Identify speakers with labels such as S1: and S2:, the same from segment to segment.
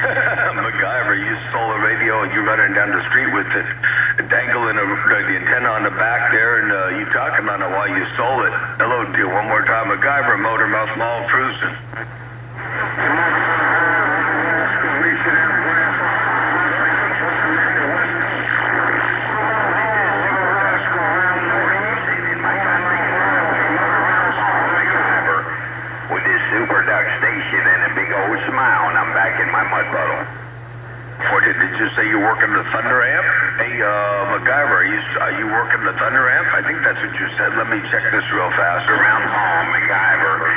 S1: MacGyver, you stole a radio and you running down the street with it, dangling the antenna on the back there, and you talking about it while you stole it. Hello, dear. One more time, MacGyver, Motormouth Mall cruising.
S2: Smile, and I'm back in my mud puddle.
S1: Did you say you're working the Thunder Amp? Hey, MacGyver, are you working the Thunder Amp? I think that's what you said. Let me check this real fast.
S2: Around home, MacGyver,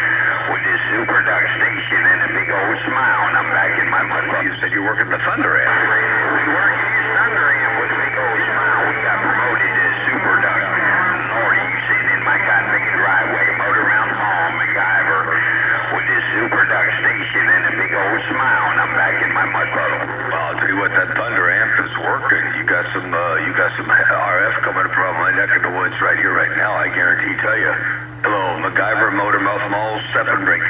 S2: with this super duck station and a big old smile, and I'm back in my mud puddle.
S1: You said you're working the Thunder Amp.
S2: We work this Thunder Amp with a big old smile. We got promoted to super duck. Lord, you sitting in my cotton picking driveway, motor around home, MacGyver, with this super duck station and a big old smile, and I'm back in my mud puddle.
S1: Well, I'll tell you what, that Thunder Amp is working. You got some RF coming from my neck of the woods right here, right now. I guarantee. Tell you. Hello, MacGyver, Motormouth Mall, stepping break.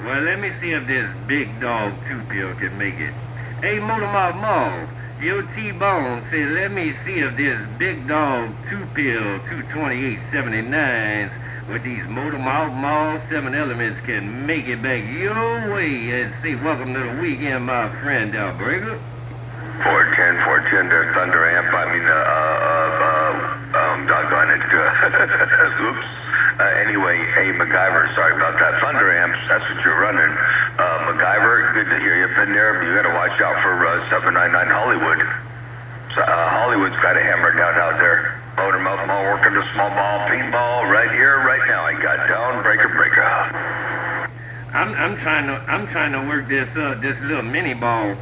S3: Well, let me see if this big dog two-pill can make it. Hey, Motormouth Mall, your T-Bone said, let me see if this big dog two-pill 22879s with these Motormouth Mall 7 elements can make it back your way, and say welcome to the weekend, my friend, Breaker.
S1: 410, there's Thunder Amp. I mean, doggone it. Oops. Anyway, hey, MacGyver, sorry about that. Thunder Amps, that's what you're running. MacGyver, good to hear you. Been there. You got to watch out for 799 Hollywood. Hollywood's got a hammer down out there. Motormouth Mall working the small ball, paintball right here, right now. I got down, breaker.
S3: I'm trying to work this little mini ball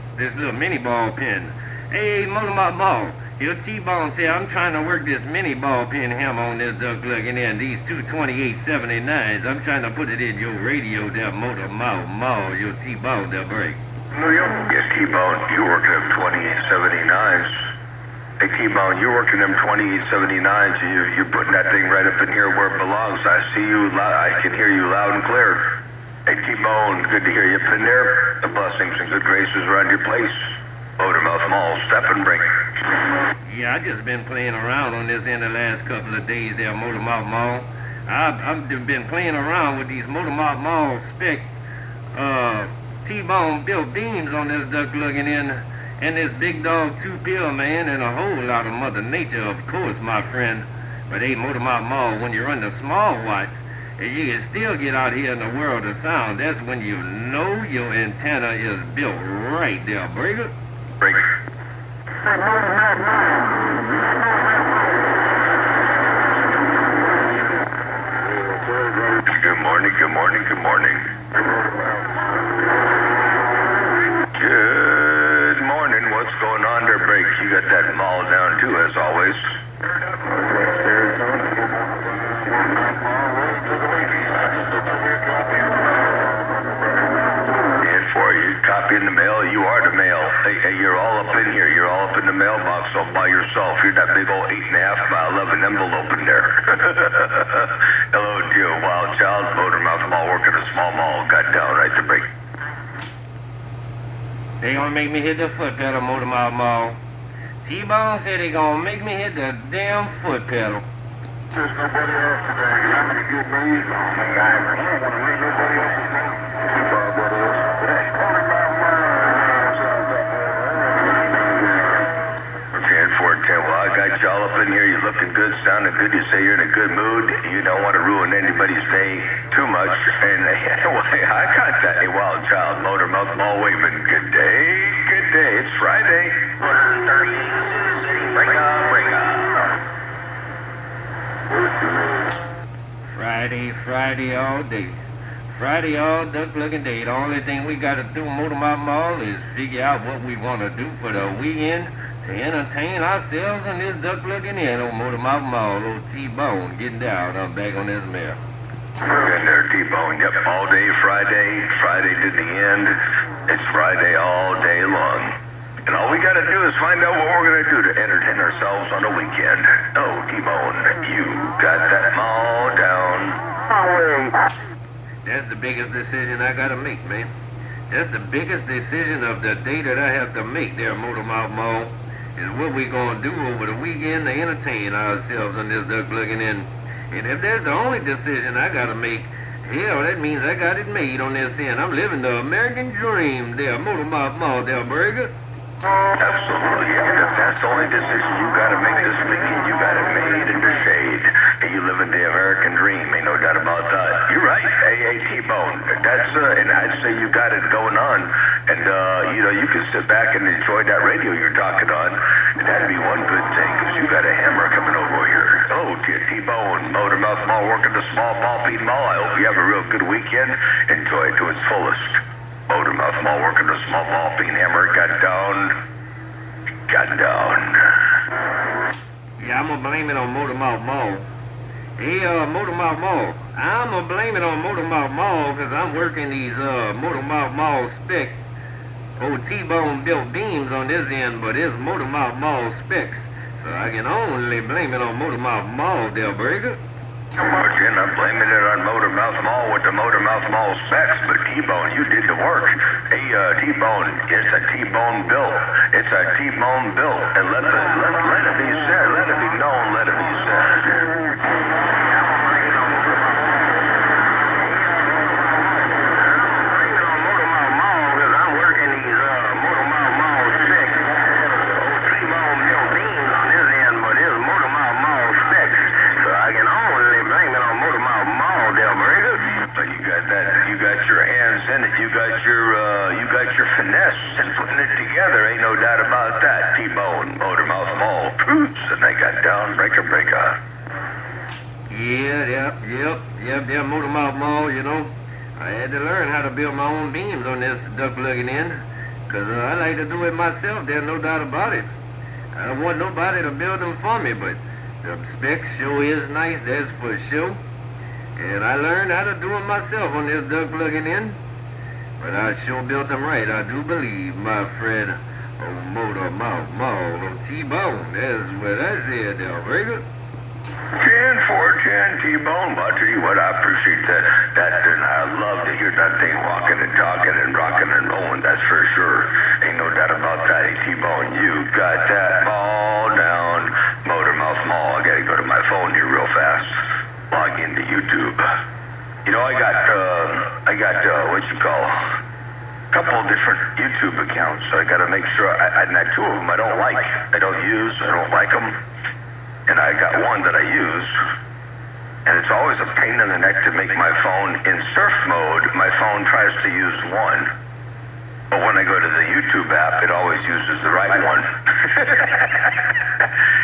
S3: pin. Hey, Motormouth Mall, your T-Bone said I'm trying to work this mini ball pin hammer on this duck looking in these 22879s. I'm trying to put it in your radio there, Motormouth Mall, your T-Bone there, break.
S1: Yes, T-Bone, you working them 2879s. Hey, T-Bone, you're working them 2879s. You're putting that thing right up in here where it belongs. I see you loud. I can hear you loud and clear. Hey, T-Bone, good to hear you up in there. The blessings and good graces around your place. Motormouth Mall, step and break.
S3: Yeah, I just been playing around on this end the last couple of days there, Motormouth Mall. I've been playing around with these Motormouth Mall spec T-Bone built beams on this duck looking in, and this big dog two-pill, man, and a whole lot of Mother Nature, of course, my friend. But hey, Motormouth Mall, when you run the small watch, and you can still get out here in the world of sound, that's when you know your antenna is built right there, breaker.
S1: Break. Good morning. Good morning. What's going on there, Break? You got that mall down too, as always. And for you, copy in the mail. You are the mail. Hey, you're all up in here. You're all up in the mailbox all by yourself. You're that big old 8.5 by 11 envelope in there. Hello, dear wild child. Motormouth Mall working a small mall. Got down right to Break.
S3: They gonna make me hit the foot pedal, Motormouth Mall. T-Bone said they gonna make me hit the damn foot pedal.
S2: There's nobody else today. How many good news on MacGyver? I don't want to read nobody else's name. Nobody else today.
S1: 410. Well, I got y'all up in here. You're looking good, sounding good. You say you're in a good mood. You don't want to ruin anybody's day too much. And I got that. Hey, wild child, Motormouth Mall waving. Good day. It's Friday. Bring up.
S3: Friday all day. Friday all duck looking day. The only thing we got to do, Motormouth Mall, is figure out what we want to do for the weekend to entertain ourselves in this duck looking in on Motormouth Mall. Old T-Bone getting down. I'm back on this mare.
S1: Getting there, T-Bone. Yep, all day Friday to the end. It's Friday all day long. And all we got to do is find out what we're going to do to entertain ourselves on the weekend. Oh, T-Bone, you got that mall down.
S3: That's the biggest decision I got to make, man. That's the biggest decision of the day that I have to make there, Motormouth Mall, is what we gonna do over the weekend to entertain ourselves on this duck looking in. And if that's the only decision I gotta make, hell, that means I got it made on this end. I'm living the American dream there, Motormouth Mall, there, Burger.
S1: Absolutely. And if that's the only decision you gotta make this weekend, you got it made in the shade. And you live in the American dream, ain't no doubt about that. You're right, T-Bone. That's, and I'd say you got it going on. And, you can sit back and enjoy that radio you're talking on. And that'd be one good thing, because you got a hammer coming over here. Oh, T-Bone, Motormouth Mall, working the small ball peen mall. I hope you have a real good weekend. Enjoy it to its fullest. Motormouth Mall, working the small ball peen hammer. Got down.
S3: Yeah, I'm gonna blame it on Motormouth Mall. Hey, Motormouth Mall, I'm gonna blame it on Motormouth Mall because I'm working these Motormouth Mall spec old T-Bone built beams on this end, but it's Motormouth Mall specs. So I can only blame it on Motormouth Mall, Del Burger.
S1: Again, I'm blaming it on Motormouth Mall with the Motormouth Mall specs, but T-Bone, you did the work. Hey, T-Bone, it's a T-Bone built. It's a T-Bone built. And let it be said, let it be known, let it be said. You got your hands in it. You got your finesse in putting it together. Ain't no doubt about that. T-Bone, Motormouth Mall, Poots, and they got down breaker.
S3: Yep, Motormouth Mall, you know. I had to learn how to build my own beams on this duck lugging in, because I like to do it myself, there's no doubt about it. I don't want nobody to build them for me, but the spec sure is nice, that's for sure. And I learned how to do it myself on this duck lugging in. But I sure built them right, I do believe, my friend. Oh, Motormouth Mall, oh, T-Bone, that's what I said, Del Burger.
S1: 10-4-10 T-Bone, but I tell you what, I appreciate that, and I love to hear that thing walking and talking and rocking and rolling, that's for sure. Ain't no doubt about that, hey, T-Bone, you got that all down. Motormouth Mall, I gotta go to my phone here real fast. Log into YouTube. You know, I got a couple of different YouTube accounts. So I got to make sure. And two of them I don't like. I don't use. I don't like them. And I got one that I use. And it's always a pain in the neck to make my phone in surf mode. My phone tries to use one. But when I go to the YouTube app, it always uses the right one.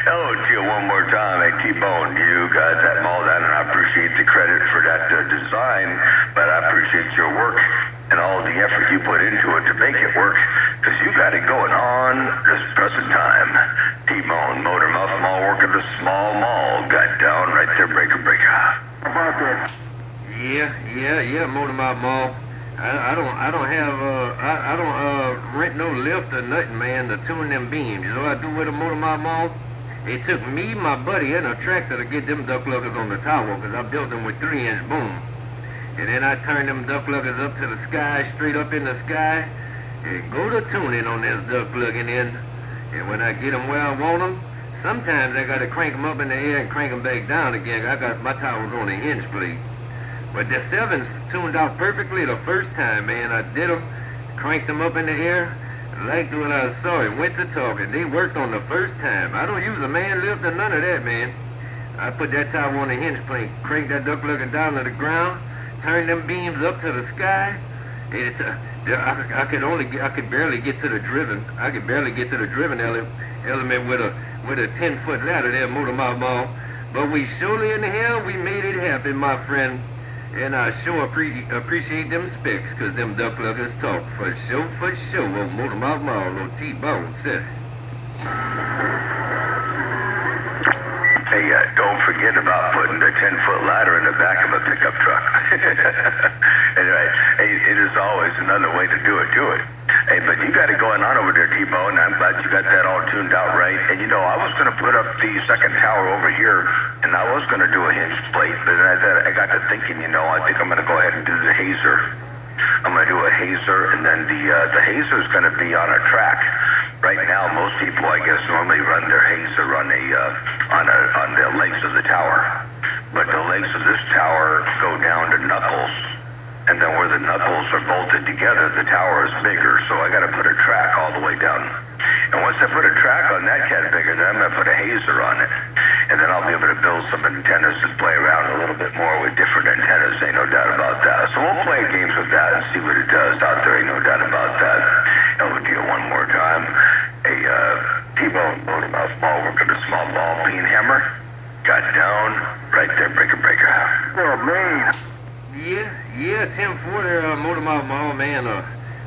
S1: Hello to you one more time. Hey, T-Bone, you got that mall down, and I appreciate the credit for that design, but I appreciate your work and all the effort you put into it to make it work, because you got it going on this present time. T-Bone, Motormouth Mall, working the small mall, got down right there, breaker. How about this?
S3: Yeah, Motormouth Mall. I don't rent no lift or nothing, man, to tune them beams. You know what I do with a Motormouth Mall? It took me, my buddy, and a tractor to get them duck luggers on the tower, because I built them with 3-inch boom. And then I turned them duck luggers up to the sky, straight up in the sky, and go to tuning on this duck lugging in. And when I get them where I want them, sometimes I got to crank them up in the air and crank them back down again. I got my towers on a hinge plate. But the 7s tuned out perfectly the first time, man. I did them, cranked them up in the air, liked what I saw, and went to talking. They worked on the first time. I don't use a man lift or none of that, man. I put that tower on a hinge plate, cranked that duck looking down to the ground, turned them beams up to the sky. It's I could barely get to the driven. I could barely get to the driven element with a 10-foot ladder there, Motormouth Mall. But we surely in the hell we made it happen, my friend. And I sure appreciate them specs, because them duck luggers talk. For sure, old Motormouth Mall, old T-Bone said.
S1: Hey, don't forget about putting the 10-foot ladder in the back of a pickup truck. Anyway, hey, it is always another way to do it. Hey, but you got it going on over there, T-Bone. I'm glad you got that all tuned out right. And you know, I was going to put up the second tower over here, and I was going to do a hinge plate, but I got to thinking, you know, I think I'm going to go ahead and do the hazer. I'm going to do a hazer, and then the hazer is going to be on a track. Right now, most people, I guess, normally run their hazer on the legs of the tower, but the legs of this tower go down to knuckles, and then where the knuckles are bolted together, the tower is bigger. So I got to put a track all the way down. And once I put a track on that cat bigger, then I'm going to put a hazer on it. And then I'll be able to build some antennas and play around a little bit more with different antennas, ain't no doubt about that. So we'll play games with that and see what it does out there, ain't no doubt about that. LVDO one more time. A T-bone, motor mouth ball, working a small ball, peen hammer. Got down, right there, breaker.
S2: Oh, man.
S3: Yeah, 1040 motor mouth mall, man.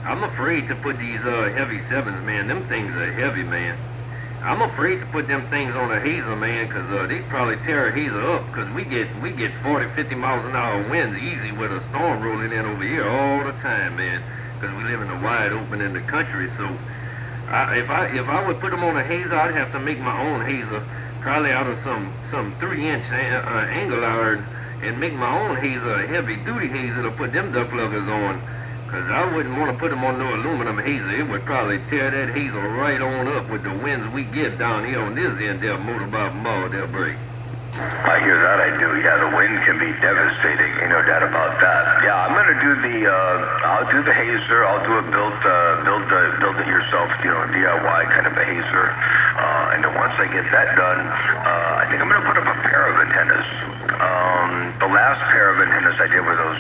S3: I'm afraid to put these heavy sevens, man. Them things are heavy, man. I'm afraid to put them things on a hazer, man, because they probably tear a hazer up, because we get 40, 50 miles an hour winds easy with a storm rolling in over here all the time, man, because we live in the wide open in the country. So if I would put them on a hazer, I'd have to make my own hazer, probably out of some 3-inch angle iron, and make my own hazer, a heavy-duty hazer, to put them duck pluggers on. Because I wouldn't want to put them on no aluminum hazer. It would probably tear that hazer right on up with the winds we get down here on this end there, motorbike mall, they'll break.
S1: I hear that, I do. Yeah, the wind can be devastating, ain't no doubt about that. Yeah, I'm gonna do I'll do the hazer. I'll do a build it yourself, DIY kind of a hazer. And then once I get that done, I think I'm gonna put up a pair of antennas. The last pair of antennas I did were those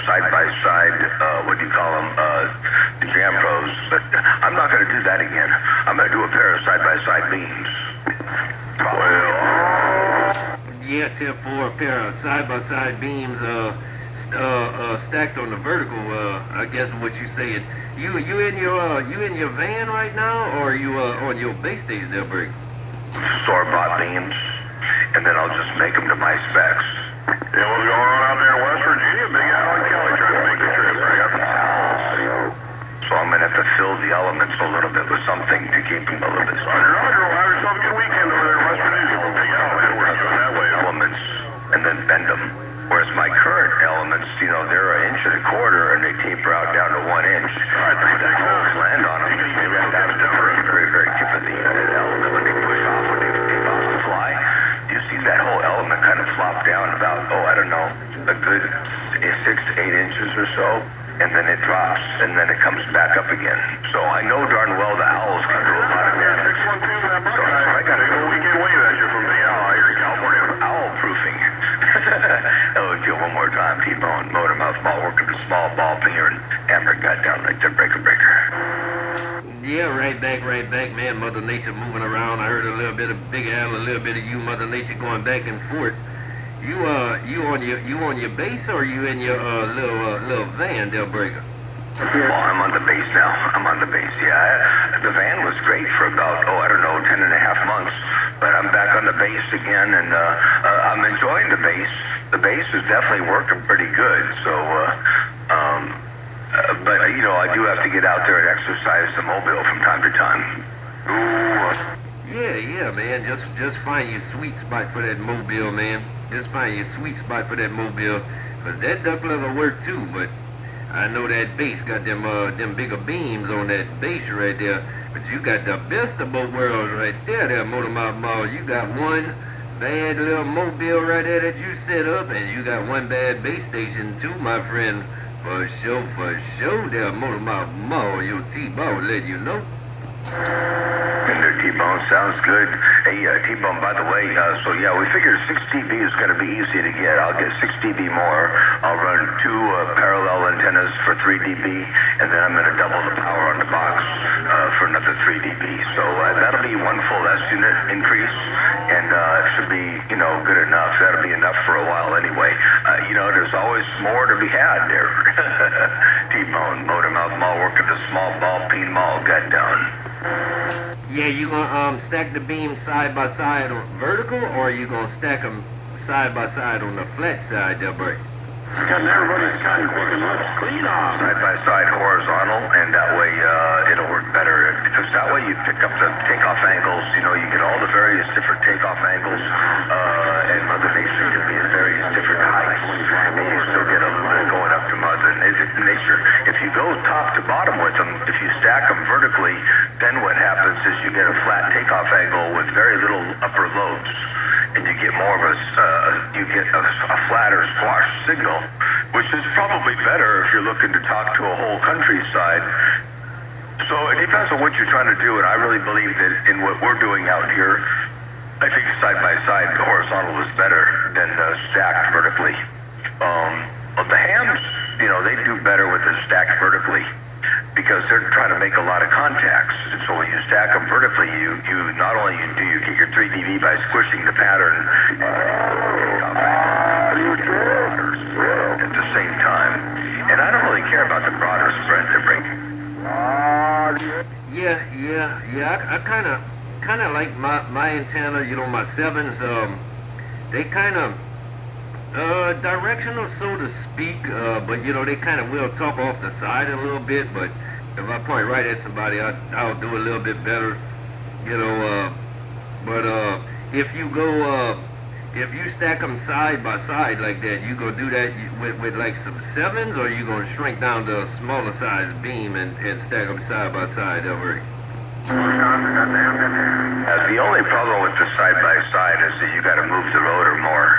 S1: side-by-side, what do you call them, the Jam Pros. But I'm not gonna do that again. I'm gonna do a pair of side-by-side beams.
S3: Yeah, tip for a pair of side-by-side beams stacked on the vertical. I guess what you saying. You in your van right now, or are you on your base station there, Brick?
S1: Store-bought beams, and then I'll just make them to my specs.
S2: Yeah, what's going on out there in West Virginia? Big Alan Kelly trying to make the trip right up in South.
S1: So I'm gonna have to fill the elements a little bit with something to keep them a little bit stronger.
S2: Roger, well, have yourself a good weekend over there in West Virginia from Big Alan. We're going that way.
S1: Elements, and then bend them. Whereas my current elements, they're 1.25 inches, and they taper out down to 1 inch.
S2: All right, thanks,
S1: When holes land on them, that's the very tip of the element. When they push off, when they take off to fly, you see that whole element kind of flop down about, a good 6 to 8 inches or so, and then it drops, and then it comes back up again. So I know darn well the owls can do a lot of damage. So I got to go
S2: weekend wave at you from Big Al here in California.
S1: owl proofing. Do one more time, T-bone, motor mouth ball, working the small ball finger, and hammer got down like the breaker.
S3: Yeah, right back, man. Mother Nature moving around. I heard a little bit of Big Al, a little bit of you, Mother Nature, going back and forth. You on your base, or you in your little van, Del Breaker?
S1: Well, I'm on the base now. Yeah. The van was great for about, 10 and a half months. But I'm back on the base again, and I'm enjoying the base. The base is definitely working pretty good. So, but I do have to get out there and exercise the mobile from time to time.
S3: Yeah, man. Just find your sweet spot for that mobile, man. Just find your sweet spot for that mobile, cause that duck level work too. But I know that base got them bigger beams on that base right there. But you got the best of both worlds right there, Motor Mouth Mall. You got one bad little mobile right there that you set up, and you got one bad base station too, my friend. For sure, there, Motor Mouth Mall. Your T-Bone let you know.
S1: And their T-bone sounds good. Hey, T-bone, by the way, we figured 6 dB is going to be easy to get. I'll get 6 dB more. I'll run 2 parallel antennas for 3 dB, and then I'm going to double the power on the box for another 3 dB. So that'll be one full S unit increase, and it should be, good enough. That'll be enough for a while anyway. There's always more to be had there. T-bone, motor mouth mall, working the small ball peen mall, got down.
S3: Yeah, you gonna stack the beams side by side on vertical, or are you gonna stack them side by side on the flat side, Del Break?
S2: Cutting everybody's time quick enough. Clean off.
S1: Side by side horizontal, and that way it'll work better, because that way you pick up the takeoff angles. You get all the various different takeoff angles, and Mother Nature can be at various different heights, and you still get a little bit going up to Mother. And nature. If you go top to bottom with them, if you stack them vertically, then what happens is you get a flat takeoff angle with very little upper lobes, and you get more of a flatter squash signal, which is probably better if you're looking to talk to a whole countryside. So it depends on what you're trying to do, and I really believe that in what we're doing out here, I think side by side, the horizontal is better than stacked vertically. But the hams, they do better with the stacked vertically because they're trying to make a lot of contacts. And so when you stack them vertically, you not only do you get your 3dB by squishing the pattern at the same time. And I don't really care about the broader spread they're bringing.
S3: Yeah. I kind of like my antenna, my 7s. They kind of directional, so to speak, but they kind of will talk off the side a little bit. But if I point right at somebody, I'll do a little bit better, But if you stack them side by side like that, you gonna do that with like some 7s, or you gonna shrink down to a smaller size beam and stack them side by side over?
S1: The only problem with the side by side is that you got to move the rotor more.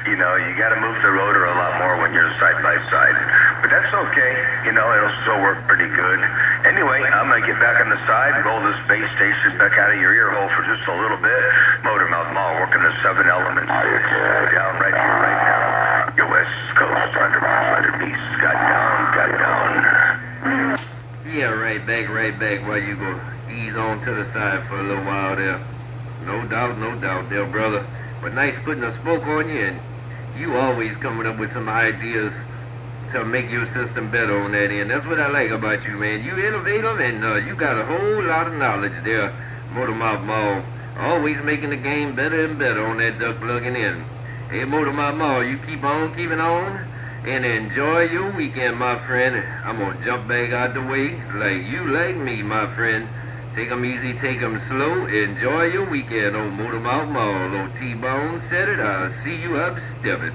S1: You got to move the rotor a lot more when you're side by side. But that's okay. It'll still work pretty good. Anyway, I'm going to get back on the side, roll this base station back out of your ear hole for just a little bit. Motor Mouth Mall working the 7 elements. Down right here, right now. Your West Coast under beast. Got down.
S3: Yeah, right back. While you go ease on to the side for a little while there. No doubt there, brother. But nice putting a spoke on you, and you always coming up with some ideas to make your system better on that end. That's what I like about you, man. You innovative, and you got a whole lot of knowledge there, Motor Mouth Mall. Always making the game better and better on that duck plugging in. Hey, Motor Mouth Mall, you keep on keeping on, and enjoy your weekend, my friend. I'm gonna jump back out the way like you like me, my friend. Take 'em easy, take 'em slow. Enjoy your weekend, old Motor Mouth Mall. Old T-Bone said it. I'll see you up stepping.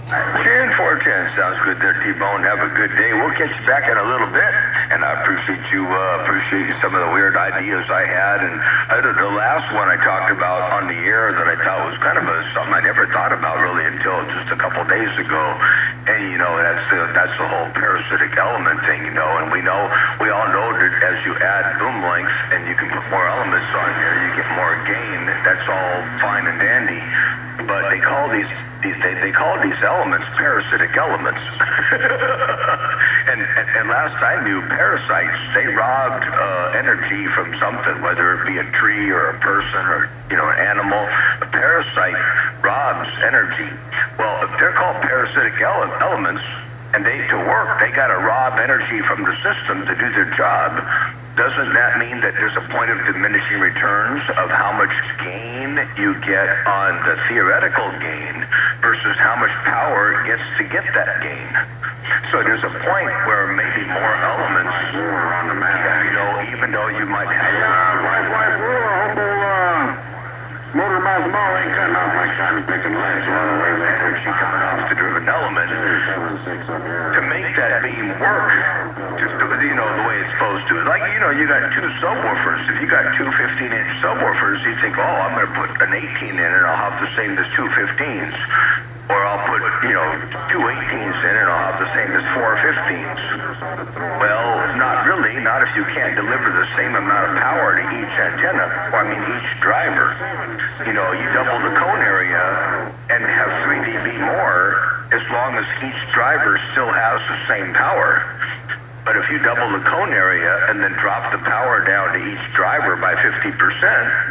S1: 10-4-10 sounds good there, T-Bone. Have a good day. We'll catch you back in a little bit, and I appreciate you some of the weird ideas I had. And the last one I talked about on the air that I thought was kind of something I never thought about really until just a couple days ago. And that's the whole parasitic element thing, and we all know that as you add boom length and you can put more elements on there, you get more gain. That's all fine and dandy, but they call these elements parasitic elements. and last I knew, parasites, they robbed energy from something, whether it be a tree or a person or an animal. A parasite robs energy. Well, if they're called parasitic elements and to work, they got to rob energy from the system to do their job. Doesn't that mean that there's a point of diminishing returns of how much gain you get on the theoretical gain versus how much power it gets to get that gain? So there's a point where maybe more elements, even though you might have...
S2: Motor Mouth Mall ain't cutting off like cotton picking legs.
S1: Energy coming off the driven element to make that beam work, just the way it's supposed to. Like, you got two subwoofers. If you got two 15-inch subwoofers, you think, I'm going to put an 18 in and I'll have the same as two 15s. Or I'll put, two 18s in and I'll have the same as four 15s. Well, not really. Not if you can't deliver the same amount of power to each antenna, or each driver. You double the cone area and have 3 dB more as long as each driver still has the same power. But if you double the cone area and then drop the power down to each driver by 50%,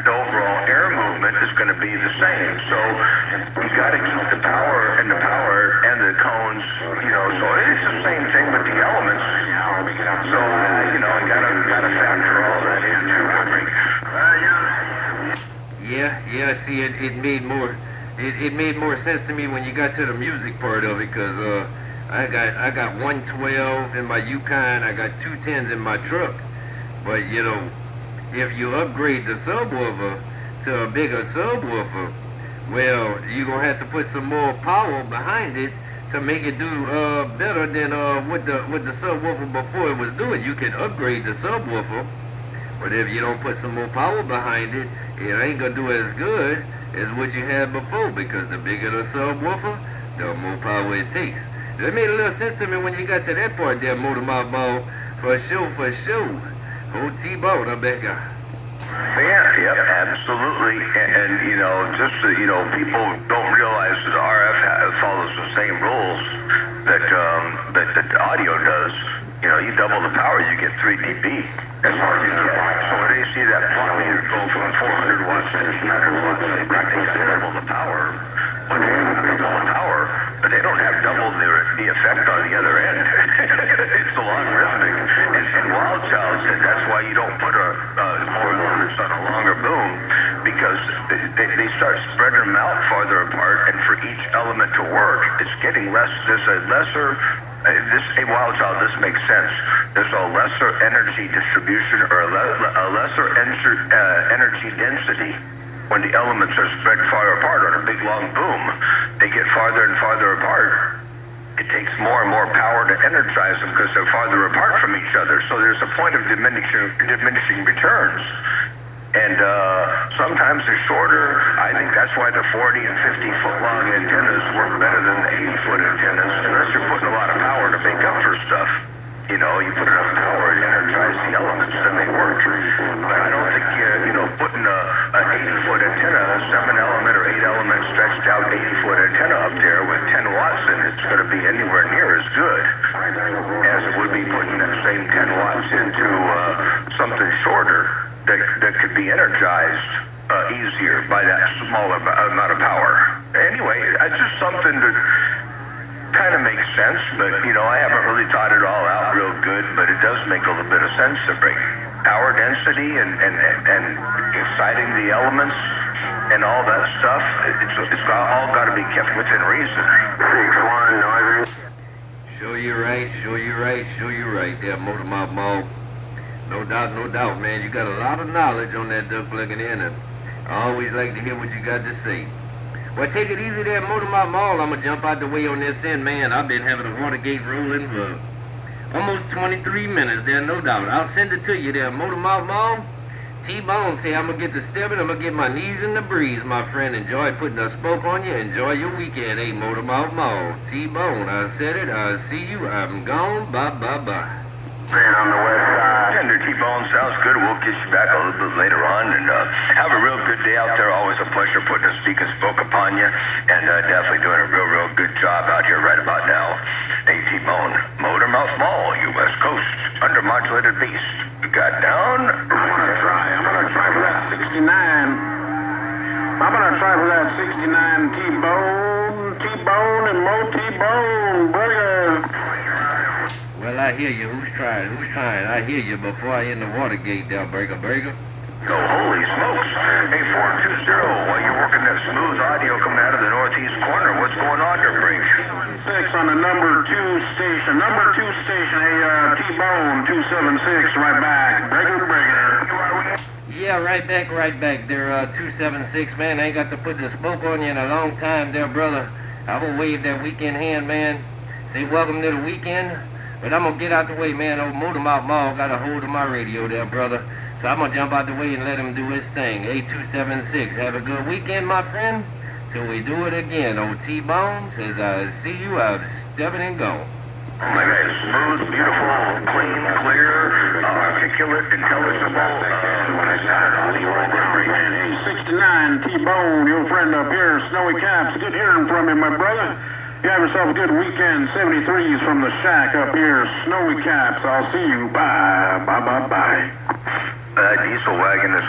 S1: the overall air movement is going to be the same. So you got to keep the power and the cones, so it's the same thing with the elements. So, got to factor all that in too, I think.
S3: Yeah, see, it made more sense to me when you got to the music part of it, because I got 112 in my Yukon, I got 210s in my truck. But if you upgrade the subwoofer to a bigger subwoofer, well, you're gonna have to put some more power behind it to make it do better than what the subwoofer before it was doing. You can upgrade the subwoofer, but if you don't put some more power behind it, it ain't gonna do as good as what you had before, because the bigger the subwoofer, the more power it takes. That made a little sense to me when you got to that part there, Motor Mouth Mall. For sure, for sure. Old T-Bone, I bet God.
S1: Yeah, yep, absolutely. And you know, just you know, people don't realize that RF follows the same rules that that the audio does. You know, you double the power, you get 3 dB. That's all you get. So when they see that plot meter go from 400 watts to 300 watts, they practically double the power. But they have double the power, but they don't have double the effect on the other end. It's a logarithmic. And Wild Child said that's why you don't put more loads on a longer boom, because they start spreading them out farther apart, and for each element to work, it's getting less. There's a lesser. Wild Child, this makes sense. There's a lesser energy distribution, or a lesser energy density when the elements are spread farther apart on a big long boom. They get farther and farther apart. It takes more and more power to energize them because they're farther apart from each other. So there's a point of diminishing returns. And sometimes they're shorter. I think that's why the 40 and 50 foot long antennas work better than the 80 foot antennas, unless you're putting a lot of power to make up for stuff. You know, you put enough power to energize the elements, then they work. But I don't think, putting an 80 foot antenna, a 7 element or 8 element stretched out 80 foot antenna up there with 10 watts in it's going to be anywhere near as good as it would be putting that same 10 watts into something shorter that could be energized easier by that smaller amount of power. Anyway, it's just something that kind of makes sense, but I haven't really thought it all out real good, but it does make a little bit of sense to bring power density and exciting the elements and all that stuff. It's all got to be kept within reason.
S2: 6-1, Northern.
S3: Sure you're right, sure you're right, sure you're right there, Motor Mouth Mall. No doubt, man. You got a lot of knowledge on that duck plugging in, and I always like to hear what you got to say. Well, take it easy there, Motor Mouth Mall. I'm going to jump out the way on this end, man. I've been having a Watergate rolling for almost 23 minutes there, no doubt. I'll send it to you there, Motor Mouth Mall. T-Bone say I'm going to get the stepping. I'm going to get my knees in the breeze, my friend. Enjoy putting a spoke on you. Enjoy your weekend, hey, Motor Mouth Mall. T-Bone, I said it. I'll see you. I'm gone. Bye.
S2: Man on the west side.
S1: Tender T-Bone, sounds good. We'll get you back a little bit later on, and have a real good day out there. Always a pleasure putting a speak and spoke upon you, and definitely doing a real good job out here right about now. Hey, T-Bone, Motor Mouth Mall, you West Coast, undermodulated beast. You got down.
S2: I'm gonna try for that 69. I'm gonna try for that 69 T-Bone and Mo T-Bone burger.
S3: Well, I hear you. Who's trying? I hear you before I end the Watergate there, Burger.
S1: Oh, holy smokes. Hey, 420, while you're working that smooth audio coming out of the northeast corner, what's going on there, Brink?
S2: 6 on the number 2 station. Hey, T-Bone 276, right back. Breaker.
S3: Yeah, right back there, 276, man. I ain't got to put the spoke on you in a long time there, brother. I will wave that weekend hand, man. Say welcome to the weekend. But I'm going to get out the way, man. Old Motor Mouth Mall got a hold of my radio there, brother. So I'm going to jump out the way and let him do his thing. 8276. Have a good weekend, my friend. Till we do it again. Old T-Bone says, I see you. I'm stepping and gone.
S1: Oh my God, smooth, beautiful, clean, clear, articulate, intelligible.
S2: Hey, 69 T-Bone, your friend up here, Snowy Caps. Good hearing from you, my brother. You have yourself a good weekend. 73s from the shack up here, Snowy Caps. I'll see you. Bye.
S1: Diesel wagon is